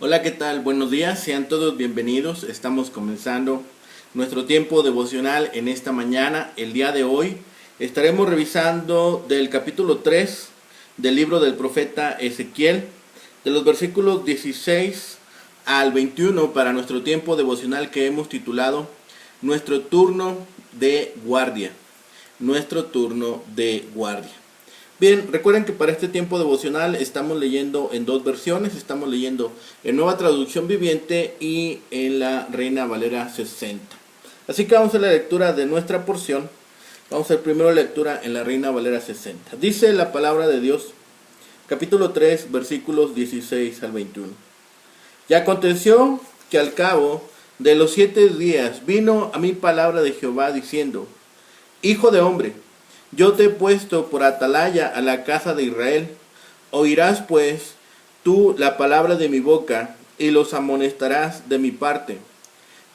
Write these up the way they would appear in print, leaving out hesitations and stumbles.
Hola, ¿qué tal? Buenos días, sean todos bienvenidos. Estamos comenzando nuestro tiempo devocional en esta mañana. El día de hoy estaremos revisando del capítulo 3 del libro del profeta Ezequiel, de los versículos 16 al 21 para nuestro tiempo devocional que hemos titulado Nuestro turno de guardia. Nuestro turno de guardia. Bien, recuerden que para este tiempo devocional estamos leyendo en dos versiones. Estamos leyendo en Nueva Traducción Viviente y en la Reina Valera 60. Así que vamos a la lectura de nuestra porción. Vamos a hacer primero lectura en la Reina Valera 60. Dice la palabra de Dios, capítulo 3, versículos 16 al 21. Y aconteció que al cabo de los 7 días vino a mí palabra de Jehová diciendo: Hijo de hombre, yo te he puesto por atalaya a la casa de Israel. Oirás pues tú la palabra de mi boca, y los amonestarás de mi parte.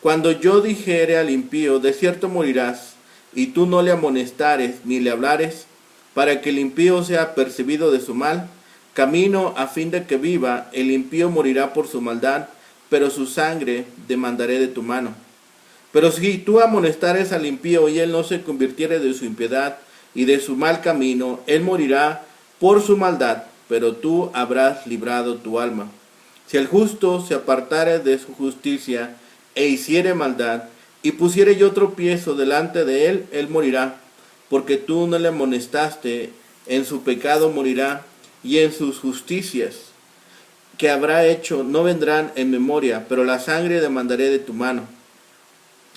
Cuando yo dijere al impío, de cierto morirás, y tú no le amonestares ni le hablares, para que el impío sea percibido de su mal camino, a fin de que viva, el impío morirá por su maldad, pero su sangre demandaré de tu mano. Pero si tú amonestares al impío y él no se convirtiere de su impiedad y de su mal camino, él morirá por su maldad, pero tú habrás librado tu alma. Si el justo se apartare de su justicia e hiciere maldad, y pusiere yo tropiezo delante de él, él morirá, porque tú no le amonestaste, en su pecado morirá, y en sus justicias que habrá hecho no vendrán en memoria, pero la sangre demandaré de tu mano.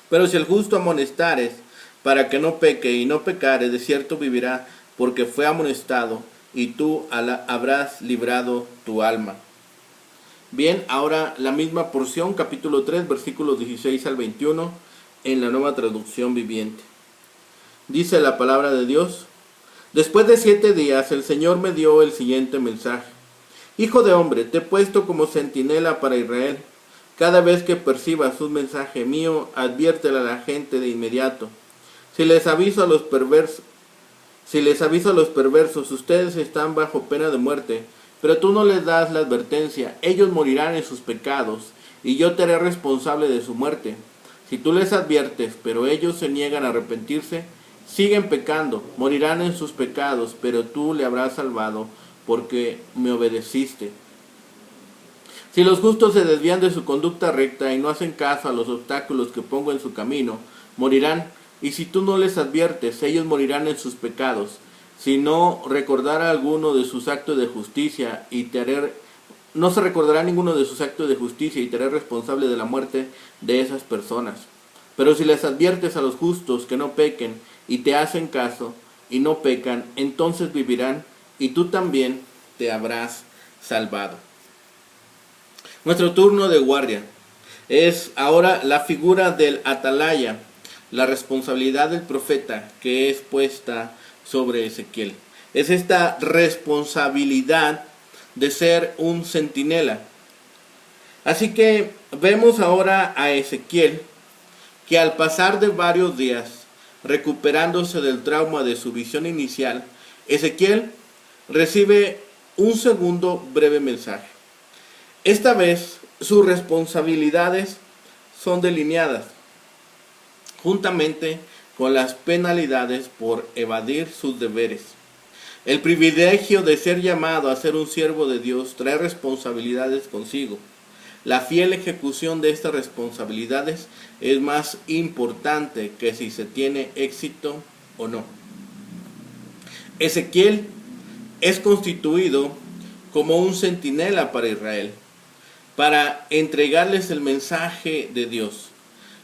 Pero si el justo amonestares, para que no peque y no pecare, de cierto vivirá, porque fue amonestado, y tú habrás librado tu alma. Bien, ahora la misma porción, capítulo 3, versículos 16 al 21, en la Nueva Traducción Viviente. Dice la palabra de Dios: Después de 7 días el Señor me dio el siguiente mensaje: Hijo de hombre, te he puesto como centinela para Israel. Cada vez que percibas un mensaje mío, adviértele a la gente de inmediato. Si les aviso a los perversos, ustedes están bajo pena de muerte, pero tú no les das la advertencia. Ellos morirán en sus pecados, y yo te haré responsable de su muerte. Si tú les adviertes, pero ellos se niegan a arrepentirse, siguen pecando, morirán en sus pecados, pero tú le habrás salvado, porque me obedeciste. Si los justos se desvían de su conducta recta y no hacen caso a los obstáculos que pongo en su camino, morirán. Y si tú no les adviertes, ellos morirán en sus pecados. Si no recordara alguno de sus actos de justicia, no se recordará ninguno de sus actos de justicia, y te haré responsable de la muerte de esas personas. Pero si les adviertes a los justos que no pequen, y te hacen caso, y no pecan, entonces vivirán, y tú también te habrás salvado. Nuestro turno de guardia es ahora la figura del atalaya, la responsabilidad del profeta que es puesta sobre Ezequiel. Es esta responsabilidad de ser un centinela. Así que vemos ahora a Ezequiel que al pasar de varios días, recuperándose del trauma de su visión inicial, Ezequiel recibe un segundo breve mensaje. Esta vez sus responsabilidades son delineadas, juntamente con las penalidades por evadir sus deberes. El privilegio de ser llamado a ser un siervo de Dios trae responsabilidades consigo. La fiel ejecución de estas responsabilidades es más importante que si se tiene éxito o no. Ezequiel es constituido como un centinela para Israel, para entregarles el mensaje de Dios.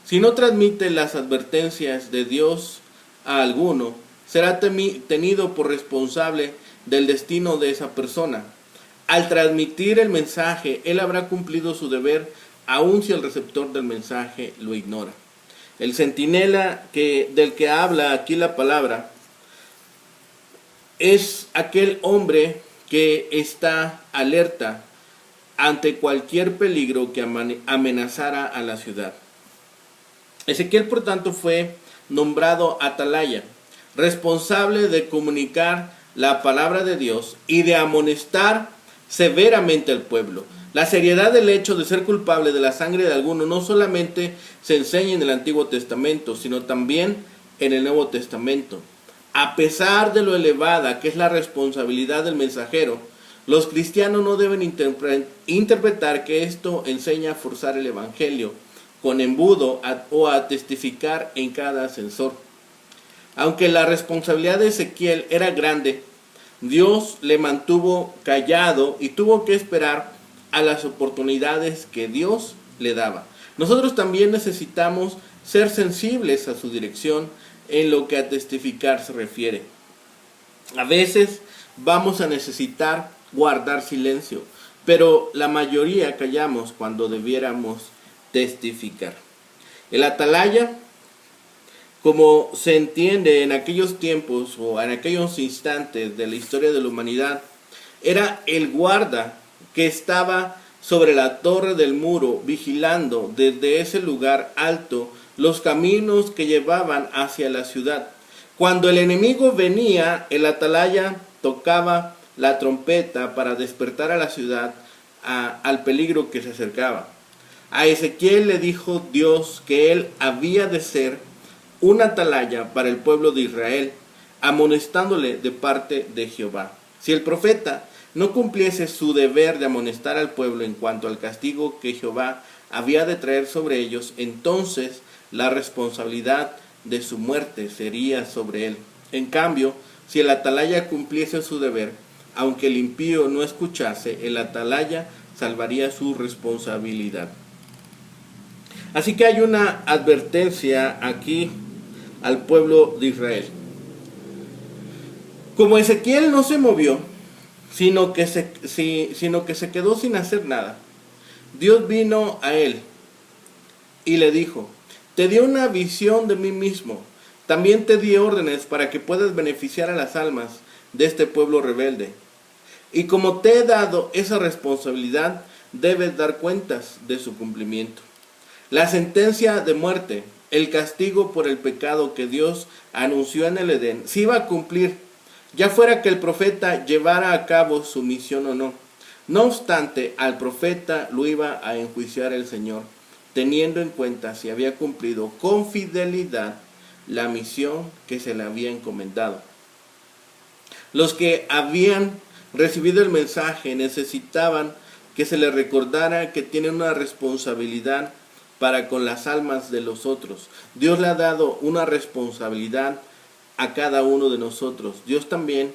Si no transmite las advertencias de Dios a alguno, será tenido por responsable del destino de esa persona. Al transmitir el mensaje, él habrá cumplido su deber, aun si el receptor del mensaje lo ignora. El centinela del que habla aquí la palabra es aquel hombre que está alerta ante cualquier peligro que amenazara a la ciudad. Ezequiel, por tanto, fue nombrado atalaya, responsable de comunicar la palabra de Dios y de amonestar severamente al pueblo, La seriedad del hecho de ser culpable de la sangre de alguno no solamente se enseña en el Antiguo Testamento, sino también en el Nuevo Testamento. A pesar de lo elevada que es la responsabilidad del mensajero, los cristianos no deben interpretar que esto enseña a forzar el Evangelio con embudo o a testificar en cada ascensor. Aunque la responsabilidad de Ezequiel era grande, Dios le mantuvo callado y tuvo que esperar a las oportunidades que Dios le daba. Nosotros también necesitamos ser sensibles a su dirección en lo que a testificar se refiere. A veces vamos a necesitar guardar silencio, pero la mayoría callamos cuando debiéramos testificar. El atalaya, como se entiende en aquellos tiempos o en aquellos instantes de la historia de la humanidad, era el guarda que estaba sobre la torre del muro vigilando desde ese lugar alto los caminos que llevaban hacia la ciudad. Cuando el enemigo venía, el atalaya tocaba la trompeta para despertar a la ciudad al peligro que se acercaba. A Ezequiel le dijo Dios que él había de ser un atalaya para el pueblo de Israel, amonestándole de parte de Jehová. Si el profeta no cumpliese su deber de amonestar al pueblo en cuanto al castigo que Jehová había de traer sobre ellos, entonces la responsabilidad de su muerte sería sobre él. En cambio, si el atalaya cumpliese su deber, aunque el impío no escuchase, el atalaya salvaría su responsabilidad. Así que hay una advertencia aquí al pueblo de Israel. Como Ezequiel no se movió, sino que se quedó sin hacer nada, Dios vino a él y le dijo: te di una visión de mí mismo, también te di órdenes para que puedas beneficiar a las almas de este pueblo rebelde. Y como te he dado esa responsabilidad, debes dar cuentas de su cumplimiento. La sentencia de muerte, el castigo por el pecado que Dios anunció en el Edén, se iba a cumplir, ya fuera que el profeta llevara a cabo su misión o no. No obstante, al profeta lo iba a enjuiciar el Señor, teniendo en cuenta si había cumplido con fidelidad la misión que se le había encomendado. Los que habían recibido el mensaje necesitaban que se les recordara que tienen una responsabilidad para con las almas de los otros. Dios le ha dado una responsabilidad a cada uno de nosotros. Dios también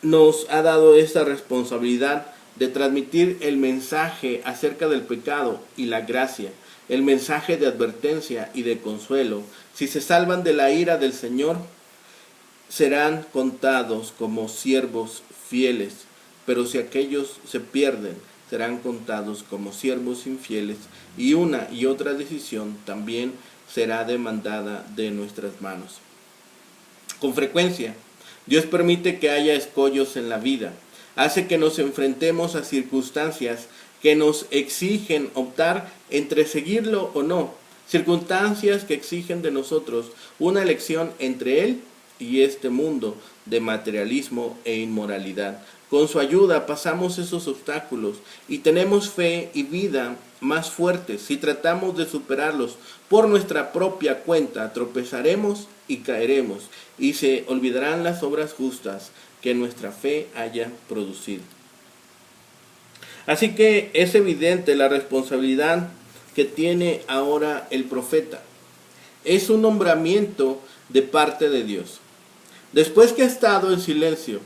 nos ha dado esta responsabilidad de transmitir el mensaje acerca del pecado y la gracia, el mensaje de advertencia y de consuelo. Si se salvan de la ira del Señor, serán contados como siervos fieles, pero si aquellos se pierden, serán contados como siervos infieles, y una y otra decisión también será demandada de nuestras manos. Con frecuencia, Dios permite que haya escollos en la vida, hace que nos enfrentemos a circunstancias que nos exigen optar entre seguirlo o no, circunstancias que exigen de nosotros una elección entre Él y este mundo de materialismo e inmoralidad. Con su ayuda pasamos esos obstáculos y tenemos fe y vida más fuertes. Si tratamos de superarlos por nuestra propia cuenta, tropezaremos y caeremos, y se olvidarán las obras justas que nuestra fe haya producido. Así que es evidente la responsabilidad que tiene ahora el profeta. Es un nombramiento de parte de Dios. Después que ha estado en silencio,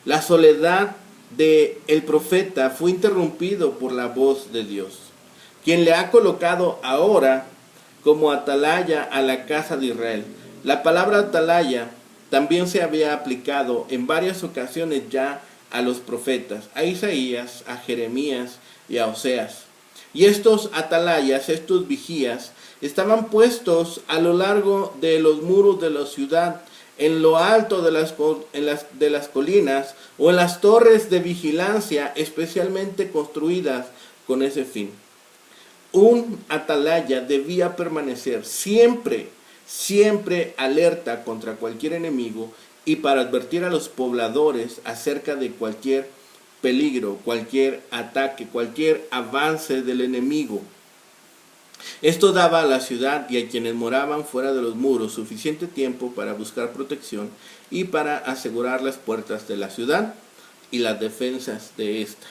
la soledad del profeta fue interrumpido por la voz de Dios, quien le ha colocado ahora como atalaya a la casa de Israel. La palabra atalaya también se había aplicado en varias ocasiones ya a los profetas, a Isaías, a Jeremías y a Oseas. Y estos atalayas, estos vigías, estaban puestos a lo largo de los muros de la ciudad, en lo alto de las colinas o en las torres de vigilancia especialmente construidas con ese fin. Un atalaya debía permanecer siempre alerta contra cualquier enemigo y para advertir a los pobladores acerca de cualquier peligro, cualquier ataque, cualquier avance del enemigo. Esto daba a la ciudad y a quienes moraban fuera de los muros suficiente tiempo para buscar protección y para asegurar las puertas de la ciudad y las defensas de esta.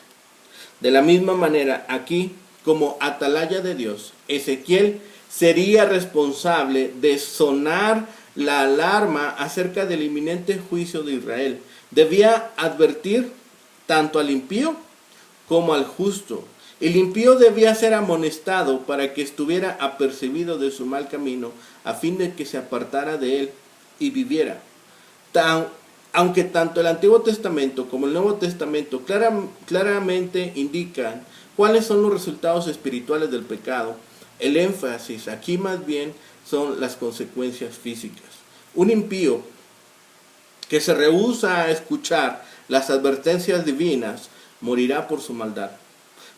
De la misma manera, aquí, como atalaya de Dios, Ezequiel sería responsable de sonar la alarma acerca del inminente juicio de Israel. Debía advertir tanto al impío como al justo. El impío debía ser amonestado para que estuviera apercibido de su mal camino, a fin de que se apartara de él y viviera. Aunque tanto el Antiguo Testamento como el Nuevo Testamento claramente indican cuáles son los resultados espirituales del pecado, el énfasis aquí más bien son las consecuencias físicas. Un impío que se rehúsa a escuchar las advertencias divinas morirá por su maldad.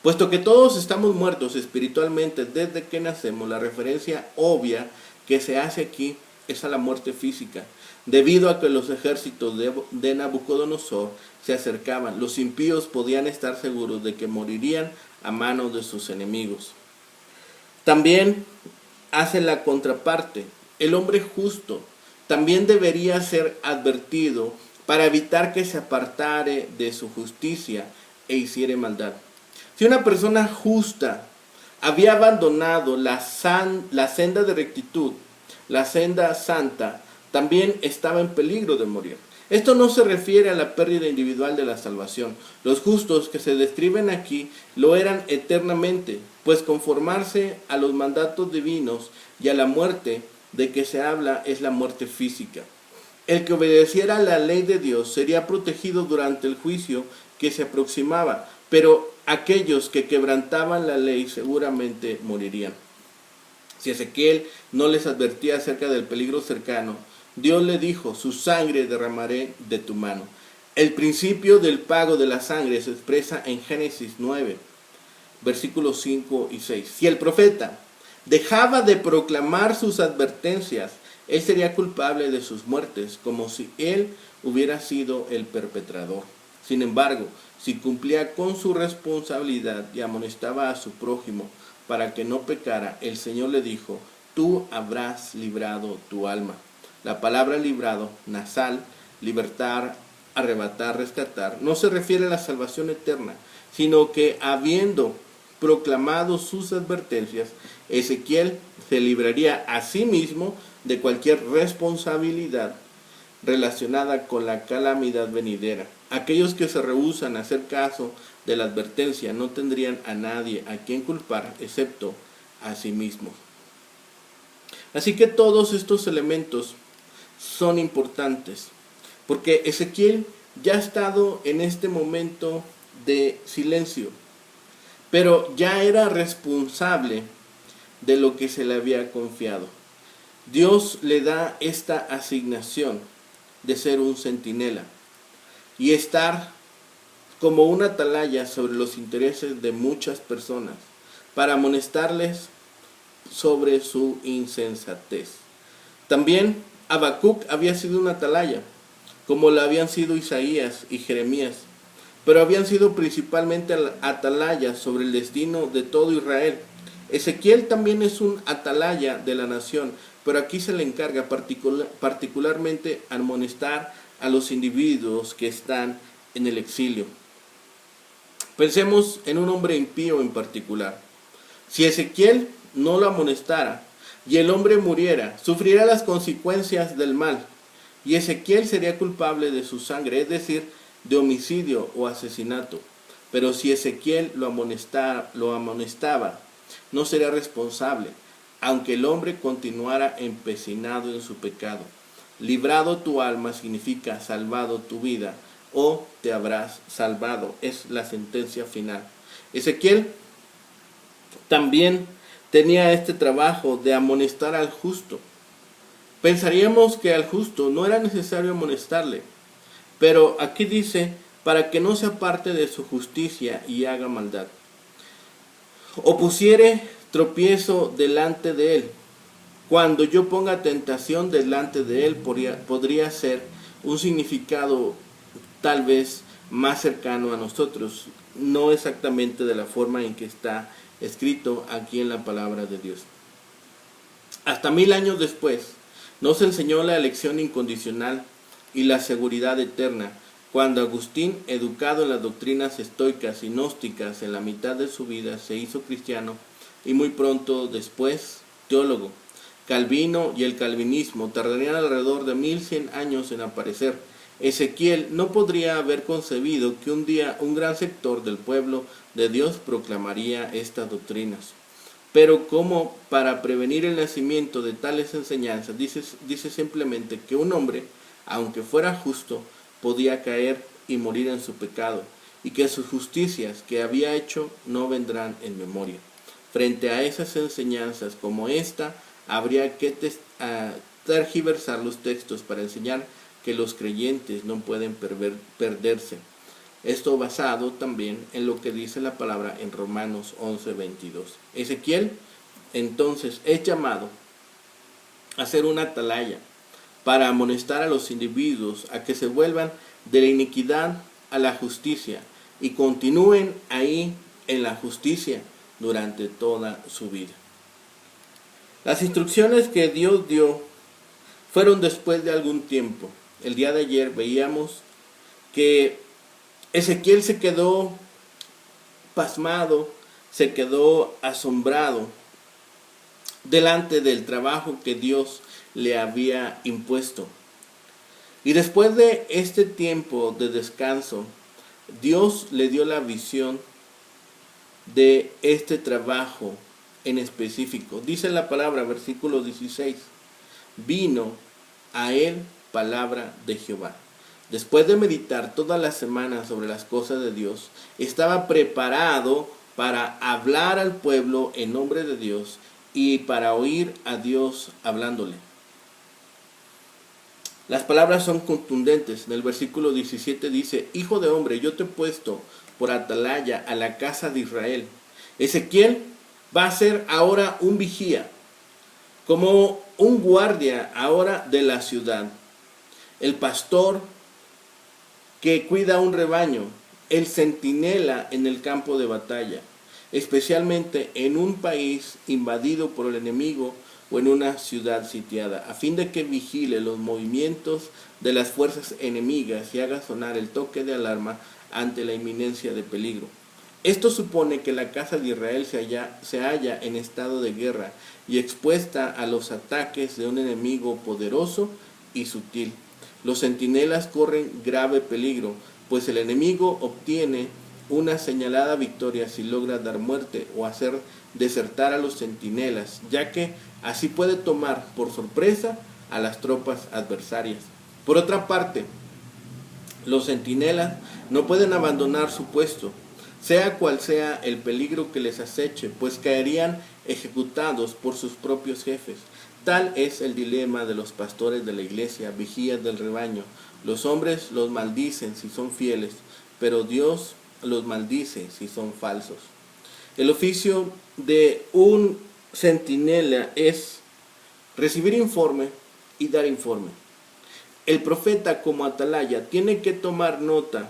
Puesto que todos estamos muertos espiritualmente desde que nacemos, la referencia obvia que se hace aquí es a la muerte física. Debido a que los ejércitos de Nabucodonosor se acercaban, los impíos podían estar seguros de que morirían a manos de sus enemigos. También hace la contraparte. El hombre justo también debería ser advertido para evitar que se apartare de su justicia e hiciere maldad. Si una persona justa había abandonado la senda de rectitud, la senda santa, también estaba en peligro de morir. Esto no se refiere a la pérdida individual de la salvación. Los justos que se describen aquí lo eran eternamente, pues conformarse a los mandatos divinos y a la muerte de que se habla es la muerte física. El que obedeciera a la ley de Dios sería protegido durante el juicio que se aproximaba, pero aquellos que quebrantaban la ley seguramente morirían. Si Ezequiel no les advertía acerca del peligro cercano, Dios le dijo: su sangre derramaré de tu mano. El principio del pago de la sangre se expresa en Génesis 9, versículos 5 y 6. Si el profeta dejaba de proclamar sus advertencias, él sería culpable de sus muertes, como si él hubiera sido el perpetrador. Sin embargo, si cumplía con su responsabilidad y amonestaba a su prójimo para que no pecara, el Señor le dijo: tú habrás librado tu alma. La palabra librado, nasal, libertar, arrebatar, rescatar, no se refiere a la salvación eterna, sino que habiendo proclamado sus advertencias, Ezequiel se libraría a sí mismo de cualquier responsabilidad relacionada con la calamidad venidera. Aquellos que se rehúsan a hacer caso de la advertencia no tendrían a nadie a quien culpar excepto a sí mismos. Así que todos estos elementos son importantes, porque Ezequiel ya ha estado en este momento de silencio, pero ya era responsable de lo que se le había confiado. Dios le da esta asignación de ser un centinela y estar como una atalaya sobre los intereses de muchas personas para amonestarles sobre su insensatez. También Habacuc había sido una atalaya, como lo habían sido Isaías y Jeremías, pero habían sido principalmente atalayas sobre el destino de todo Israel. Ezequiel también es un atalaya de la nación, pero aquí se le encarga particularmente amonestar a los individuos que están en el exilio. Pensemos en un hombre impío en particular. Si Ezequiel no lo amonestara y el hombre muriera, sufrirá las consecuencias del mal, y Ezequiel sería culpable de su sangre, es decir, de homicidio o asesinato. Pero si Ezequiel lo amonestaba, no sería responsable, aunque el hombre continuara empecinado en su pecado. Librado tu alma significa salvado tu vida, o te habrás salvado. Es la sentencia final. Ezequiel también tenía este trabajo de amonestar al justo. Pensaríamos que al justo no era necesario amonestarle, pero aquí dice: para que no se aparte de su justicia y haga maldad, o pusiere tropiezo delante de él. Cuando yo ponga tentación delante de él, podría ser un significado tal vez más cercano a nosotros, no exactamente de la forma en que está escrito aquí en la palabra de Dios. Hasta 1000 años después, nos enseñó la elección incondicional y la seguridad eterna, cuando Agustín, educado en las doctrinas estoicas y gnósticas en la mitad de su vida, se hizo cristiano y muy pronto después teólogo. Calvino y el calvinismo tardarían alrededor de 1100 años en aparecer. Ezequiel no podría haber concebido que un día un gran sector del pueblo de Dios proclamaría estas doctrinas. Pero como para prevenir el nacimiento de tales enseñanzas, dice simplemente que un hombre, aunque fuera justo, podía caer y morir en su pecado, y que sus justicias que había hecho no vendrán en memoria. Frente a esas enseñanzas como esta, habría que tergiversar los textos para enseñar que los creyentes no pueden perderse. Esto basado también en lo que dice la palabra en Romanos 11:22. Ezequiel entonces es llamado a ser una atalaya para amonestar a los individuos a que se vuelvan de la iniquidad a la justicia y continúen ahí en la justicia durante toda su vida. Las instrucciones que Dios dio fueron después de algún tiempo. El día de ayer veíamos que Ezequiel se quedó pasmado, se quedó asombrado delante del trabajo que Dios le había impuesto. Y después de este tiempo de descanso, Dios le dio la visión de este trabajo en específico. Dice la palabra, versículo 16, vino a él palabra de Jehová. Después de meditar toda la semana sobre las cosas de Dios, estaba preparado para hablar al pueblo en nombre de Dios y para oír a Dios hablándole. Las palabras son contundentes. En el versículo 17 dice, Hijo de hombre, yo te he puesto por atalaya a la casa de Israel. Ezequiel va a ser ahora un vigía, como un guardia ahora de la ciudad. El pastor que cuida un rebaño, el centinela en el campo de batalla, especialmente en un país invadido por el enemigo o en una ciudad sitiada, a fin de que vigile los movimientos de las fuerzas enemigas y haga sonar el toque de alarma ante la inminencia de peligro. Esto supone que la casa de Israel se halla en estado de guerra y expuesta a los ataques de un enemigo poderoso y sutil. Los centinelas corren grave peligro, pues el enemigo obtiene una señalada victoria si logra dar muerte o hacer desertar a los centinelas, ya que así puede tomar por sorpresa a las tropas adversarias. Por otra parte, los centinelas no pueden abandonar su puesto, sea cual sea el peligro que les aceche, pues caerían ejecutados por sus propios jefes. Tal es el dilema de los pastores de la iglesia, vigías del rebaño. Los hombres los maldicen si son fieles, pero Dios los maldice si son falsos. El oficio de un centinela es recibir informe y dar informe. El profeta como atalaya tiene que tomar nota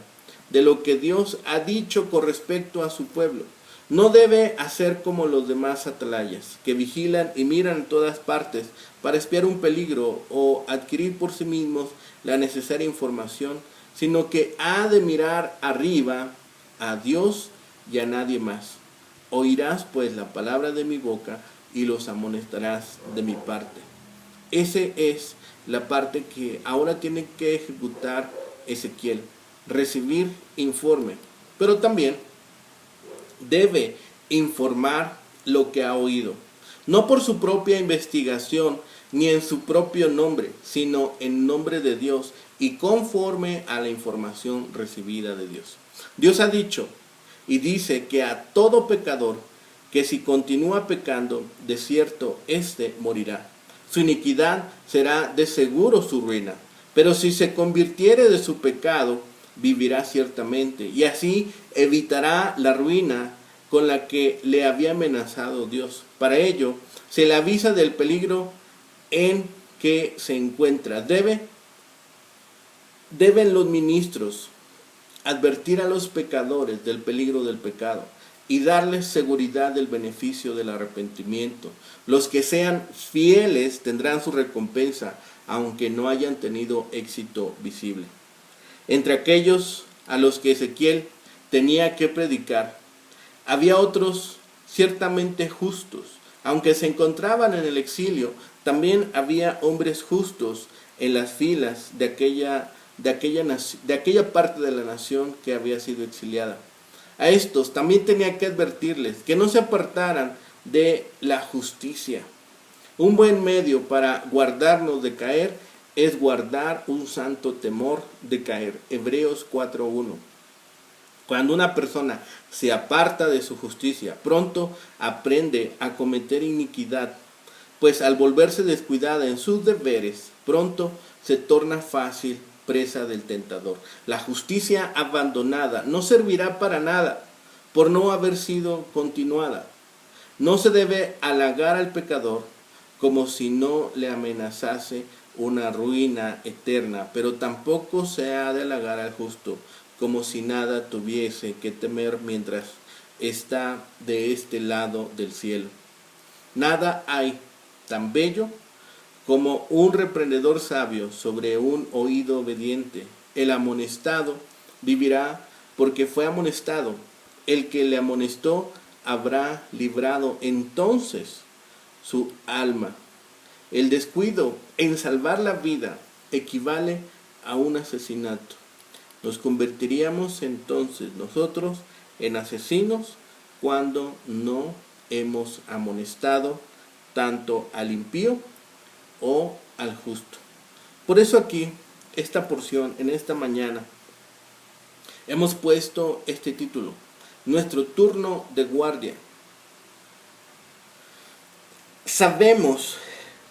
de lo que Dios ha dicho con respecto a su pueblo. No debe hacer como los demás atalayas, que vigilan y miran en todas partes para espiar un peligro o adquirir por sí mismos la necesaria información, sino que ha de mirar arriba a Dios y a nadie más. Oirás pues la palabra de mi boca y los amonestarás de mi parte. Esa es la parte que ahora tiene que ejecutar Ezequiel, recibir informe, pero también debe informar lo que ha oído, no por su propia investigación ni en su propio nombre, sino en nombre de Dios y conforme a la información recibida de Dios. Dios ha dicho y dice que a todo pecador que si continúa pecando, de cierto éste morirá. Su iniquidad será de seguro su ruina, pero si se convirtiere de su pecado, vivirá ciertamente, y así evitará la ruina con la que le había amenazado Dios. Para ello, se le avisa del peligro en que se encuentra. Deben los ministros advertir a los pecadores del peligro del pecado y darles seguridad del beneficio del arrepentimiento. Los que sean fieles tendrán su recompensa, aunque no hayan tenido éxito visible. Entre aquellos a los que Ezequiel tenía que predicar, había otros ciertamente justos. Aunque se encontraban en el exilio, también había hombres justos en las filas de aquella parte de la nación que había sido exiliada. A estos también tenía que advertirles que no se apartaran de la justicia. Un buen medio para guardarnos de caer es guardar un santo temor de caer. Hebreos 4:1. Cuando una persona se aparta de su justicia, pronto aprende a cometer iniquidad, pues al volverse descuidada en sus deberes, pronto se torna fácil presa del tentador. La justicia abandonada no servirá para nada por no haber sido continuada. No se debe halagar al pecador como si no le amenazase una ruina eterna, pero tampoco se ha de halagar al justo como si nada tuviese que temer mientras está de este lado del cielo. Nada hay tan bello como un reprendedor sabio sobre un oído obediente. El amonestado vivirá porque fue amonestado. El que le amonestó habrá librado entonces su alma. El descuido en salvar la vida equivale a un asesinato. Nos convertiríamos entonces nosotros en asesinos cuando no hemos amonestado tanto al impío o al justo. Por eso aquí, esta porción, en esta mañana, hemos puesto este título: nuestro turno de guardia. Sabemos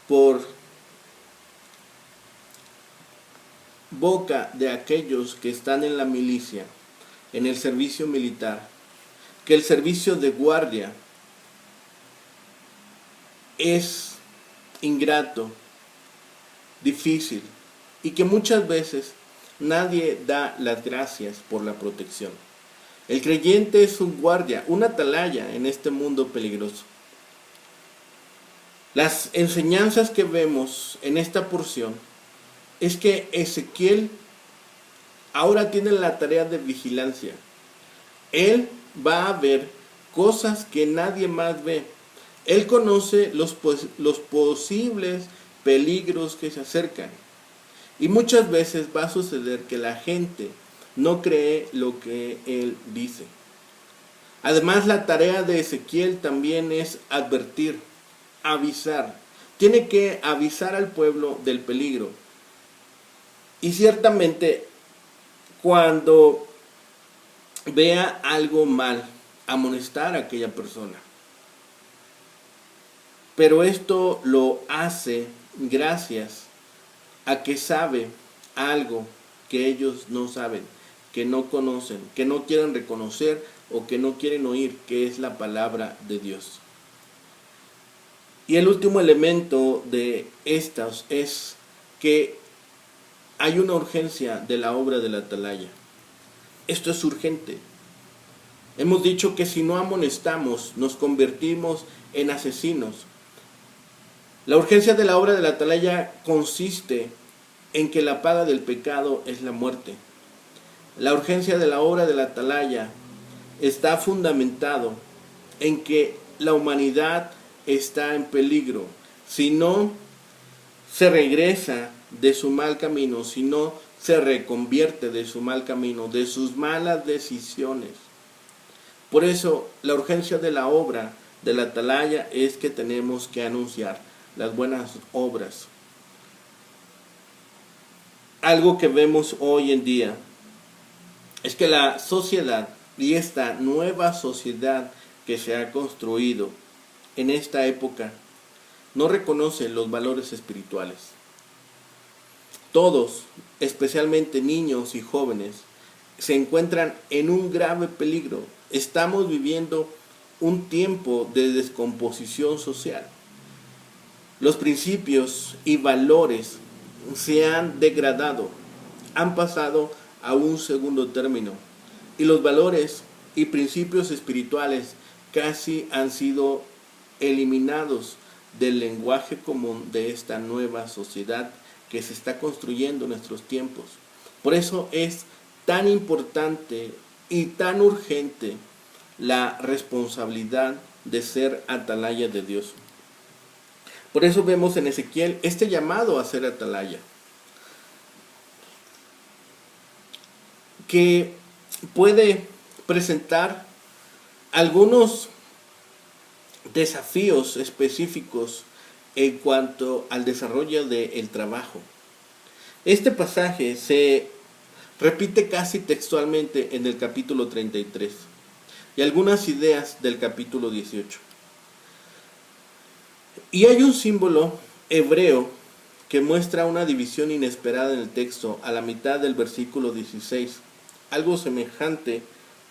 por boca de aquellos que están en la milicia, en el servicio militar, que el servicio de guardia es ingrato, difícil, y que muchas veces nadie da las gracias por la protección. El creyente es un guardia, una atalaya en este mundo peligroso. Las enseñanzas que vemos en esta porción es que Ezequiel ahora tiene la tarea de vigilancia. Él va a ver cosas que nadie más ve. Él conoce los posibles peligros que se acercan. Y muchas veces va a suceder que la gente no cree lo que él dice. Además, la tarea de Ezequiel también es advertir, avisar. Tiene que avisar al pueblo del peligro. Y ciertamente, cuando vea algo mal, amonestar a aquella persona. Pero esto lo hace gracias a que sabe algo que ellos no saben, que no conocen, que no quieren reconocer o que no quieren oír, que es la palabra de Dios. Y el último elemento de estas es que hay una urgencia de la obra de la atalaya. Esto es urgente. Hemos dicho que si no amonestamos, nos convertimos en asesinos. La urgencia de la obra de la atalaya consiste en que la paga del pecado es la muerte. La urgencia de la obra de la atalaya está fundamentado en que la humanidad está en peligro. Si no se regresa de su mal camino, si no se reconvierte de su mal camino, de sus malas decisiones. Por eso, la urgencia de la obra de la atalaya es que tenemos que anunciar las buenas obras. Algo que vemos hoy en día es que la sociedad y esta nueva sociedad que se ha construido en esta época no reconoce los valores espirituales. Todos, especialmente niños y jóvenes, se encuentran en un grave peligro. Estamos viviendo un tiempo de descomposición social. Los principios y valores se han degradado, han pasado a un segundo término y los valores y principios espirituales casi han sido eliminados del lenguaje común de esta nueva sociedad que se está construyendo en nuestros tiempos. Por eso es tan importante y tan urgente la responsabilidad de ser atalaya de Dios. Por eso vemos en Ezequiel este llamado a ser atalaya, que puede presentar algunos desafíos específicos en cuanto al desarrollo del trabajo. Este pasaje se repite casi textualmente en el capítulo 33 y algunas ideas del capítulo 18. Y hay un símbolo hebreo que muestra una división inesperada en el texto a la mitad del versículo 16, algo semejante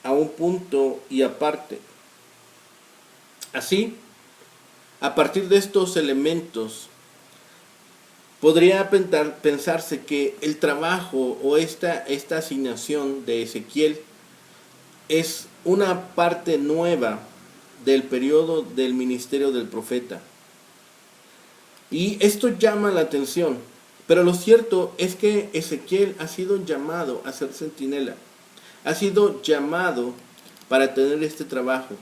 a un punto y aparte. Así, a partir de estos elementos, podría pensarse que el trabajo o esta asignación de Ezequiel es una parte nueva del periodo del ministerio del profeta. Y esto llama la atención, pero lo cierto es que Ezequiel ha sido llamado a ser centinela, ha sido llamado para tener este trabajo.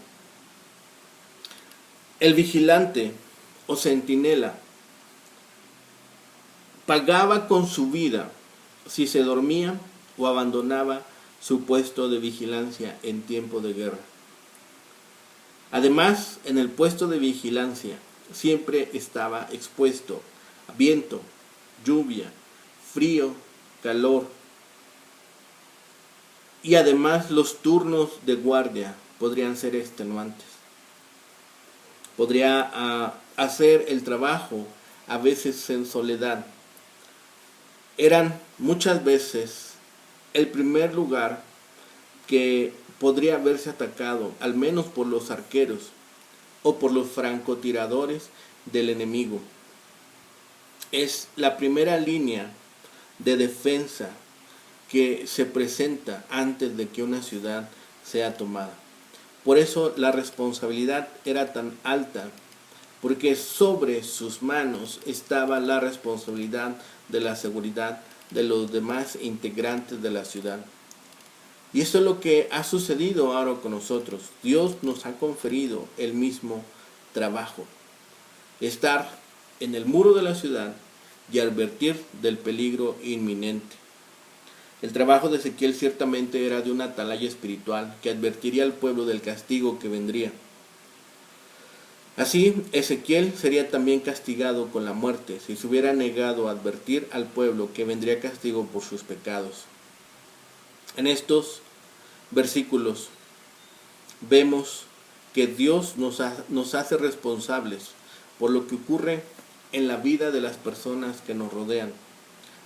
El vigilante o centinela pagaba con su vida si se dormía o abandonaba su puesto de vigilancia en tiempo de guerra. Además, en el puesto de vigilancia siempre estaba expuesto a viento, lluvia, frío, calor. Y además los turnos de guardia podrían ser extenuantes. Podría hacer el trabajo a veces en soledad. Eran muchas veces el primer lugar que podría haberse atacado, al menos por los arqueros o por los francotiradores del enemigo. Es la primera línea de defensa que se presenta antes de que una ciudad sea tomada. Por eso la responsabilidad era tan alta, porque sobre sus manos estaba la responsabilidad de la seguridad de los demás integrantes de la ciudad. Y eso es lo que ha sucedido ahora con nosotros. Dios nos ha conferido el mismo trabajo. Estar en el muro de la ciudad y advertir del peligro inminente. El trabajo de Ezequiel ciertamente era de una atalaya espiritual que advertiría al pueblo del castigo que vendría. Así, Ezequiel sería también castigado con la muerte si se hubiera negado a advertir al pueblo que vendría castigo por sus pecados. En estos versículos vemos que Dios nos hace responsables por lo que ocurre en la vida de las personas que nos rodean.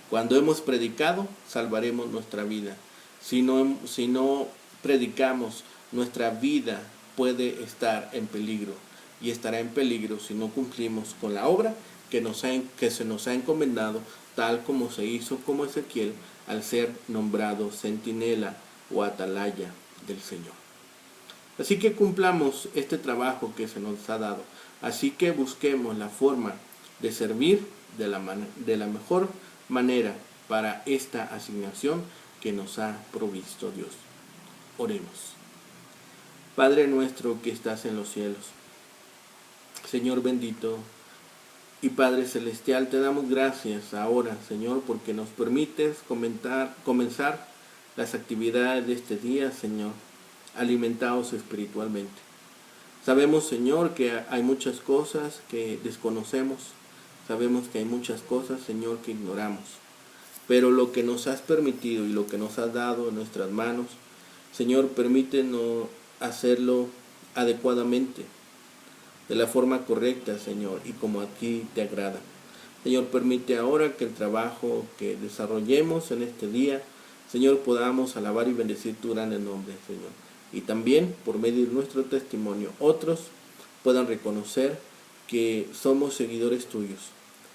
Cuando hemos predicado, salvaremos nuestra vida. Si no predicamos, nuestra vida puede estar en peligro. Y estará en peligro si no cumplimos con la obra que se nos ha encomendado, tal como se hizo como Ezequiel al ser nombrado centinela o atalaya del Señor. Así que cumplamos este trabajo que se nos ha dado. Así que busquemos la forma de servir de la mejor manera para esta asignación que nos ha provisto Dios. Oremos. Padre nuestro que estás en los cielos, Señor bendito y Padre celestial, te damos gracias ahora, Señor, porque nos permites comenzar las actividades de este día, Señor, alimentados espiritualmente. Sabemos, Señor, que hay muchas cosas que desconocemos. Sabemos que hay muchas cosas, Señor, que ignoramos. Pero lo que nos has permitido y lo que nos has dado en nuestras manos, Señor, permítenos hacerlo adecuadamente, de la forma correcta, Señor, y como a ti te agrada. Señor, permite ahora que el trabajo que desarrollemos en este día, Señor, podamos alabar y bendecir tu grande nombre, Señor. Y también, por medio de nuestro testimonio, otros puedan reconocer que somos seguidores tuyos.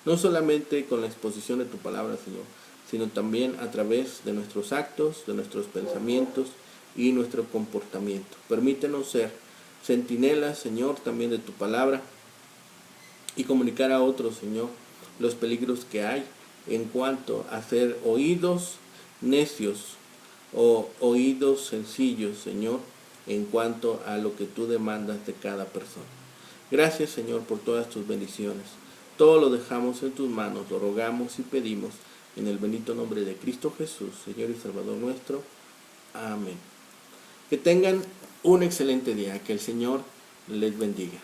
No solamente con la exposición de tu palabra, Señor, sino también a través de nuestros actos, de nuestros pensamientos y nuestro comportamiento. Permítenos ser centinelas, Señor, también de tu palabra y comunicar a otros, Señor, los peligros que hay en cuanto a ser oídos necios o oídos sencillos, Señor, en cuanto a lo que tú demandas de cada persona. Gracias, Señor, por todas tus bendiciones. Todo lo dejamos en tus manos, lo rogamos y pedimos en el bendito nombre de Cristo Jesús, Señor y Salvador nuestro. Amén. Que tengan un excelente día, que el Señor les bendiga.